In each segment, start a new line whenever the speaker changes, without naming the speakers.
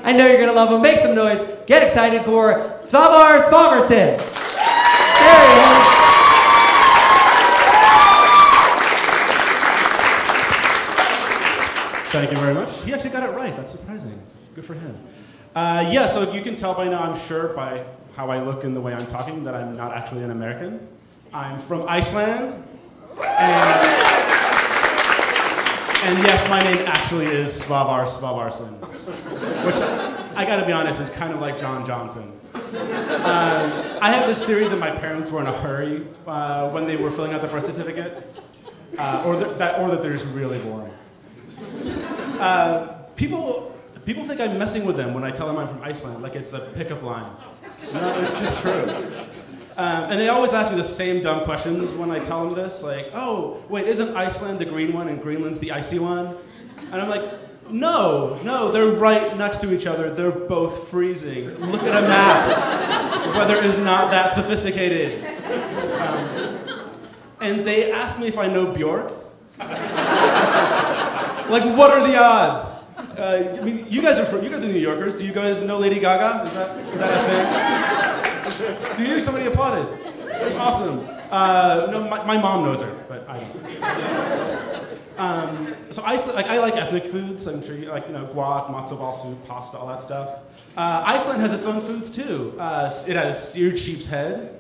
I know you're going to love him. Make some noise. Get excited for Svavar Svavarson. There he is.
Thank you very much. He actually got it right. That's surprising. Good for him. Yeah, so you can tell by now, I'm sure, by how I look and the way I'm talking, that I'm not actually an American. I'm from Iceland. And yes, my name actually is Svavar Svavarsson, which, I gotta be honest, is kind of like John Johnson. I have this theory that my parents were in a hurry when they were filling out their birth certificate, or that they're just really boring. People think I'm messing with them when I tell them I'm from Iceland, like it's a pickup line. No, it's just true. And they always ask me the same dumb questions when I tell them this, like, oh, wait, isn't Iceland the green one and Greenland's the icy one? And I'm like, no, they're right next to each other. They're both freezing. Look at a map. Weather is not that sophisticated. And they ask me if I know Bjork. Like, what are the odds? I mean, you guys are New Yorkers. Do you guys know Lady Gaga? Is that a thing? Do you? Somebody applauded. That's awesome. No, my mom knows her, but I don't. So Iceland, I like ethnic foods. I'm sure you like, guac, matzo ball soup, pasta, all that stuff. Iceland has its own foods too. It has seared sheep's head,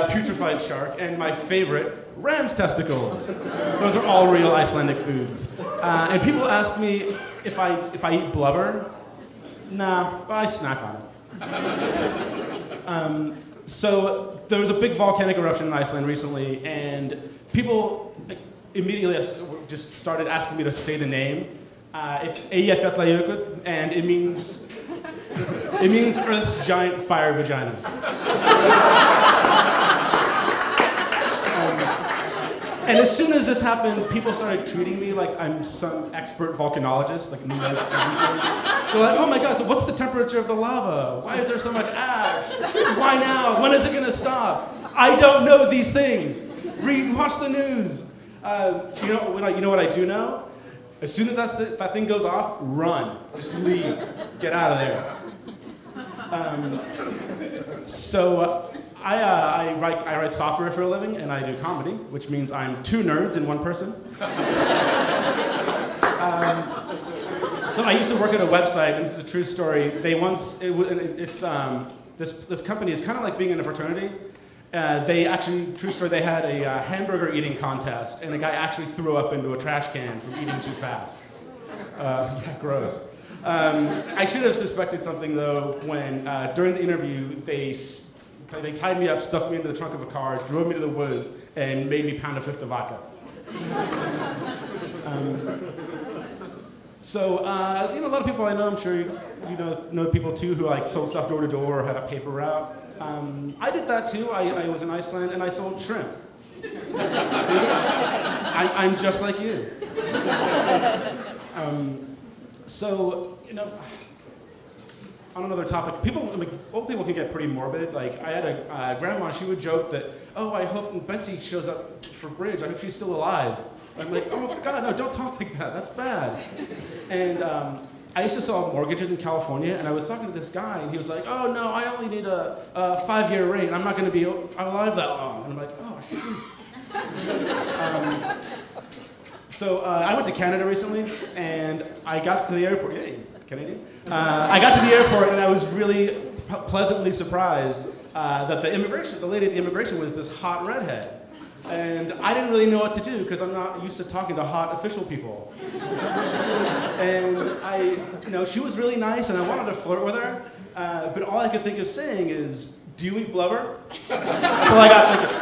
putrefied shark, and my favorite, ram's testicles. Those are all real Icelandic foods. And people ask me if I eat blubber. Nah, but I snack on it. So there was a big volcanic eruption in Iceland recently, and people immediately just started asking me to say the name. It's Eyjafjallajökull, and it means Earth's giant fire vagina. And as soon as this happened, people started treating me like I'm some expert volcanologist, like knew everything. They're like, oh my God, so what's the temperature of the lava? Why is there so much ash? Why now? When is it going to stop? I don't know these things. Watch the news. You know what I do know? As soon as that thing goes off, run. Just leave. Get out of there. I write software for a living, and I do comedy, which means I'm two nerds in one person. So I used to work at a website, and this is a true story. This company is kind of like being in a fraternity. They actually, true story, they had a hamburger eating contest, and a guy actually threw up into a trash can from eating too fast. Yeah, gross. I should have suspected something though when during the interview they tied me up, stuffed me into the trunk of a car, drove me to the woods, and made me pound a fifth of vodka. A lot of people I know, I'm sure you know people too who like sold stuff door to door or had a paper route. I did that too. I was in Iceland and I sold shrimp. See? I'm just like you. On another topic, old people can get pretty morbid. Like, I had a grandma, she would joke that, oh, I hope Betsy shows up for bridge, I hope she's still alive. I'm like, oh God, no, don't talk like that, that's bad. And I used to sell mortgages in California, and I was talking to this guy, and he was like, oh no, I only need a 5-year rate, I'm not gonna be alive that long. And I'm like, oh shoot. I went to Canada recently, and I got to the airport, yay, Canadian. I got to the airport and I was really pleasantly surprised that the lady at the immigration was this hot redhead. And I didn't really know what to do because I'm not used to talking to hot official people. And she was really nice and I wanted to flirt with her, but all I could think of saying is, do you eat blubber? That's all I got thinking.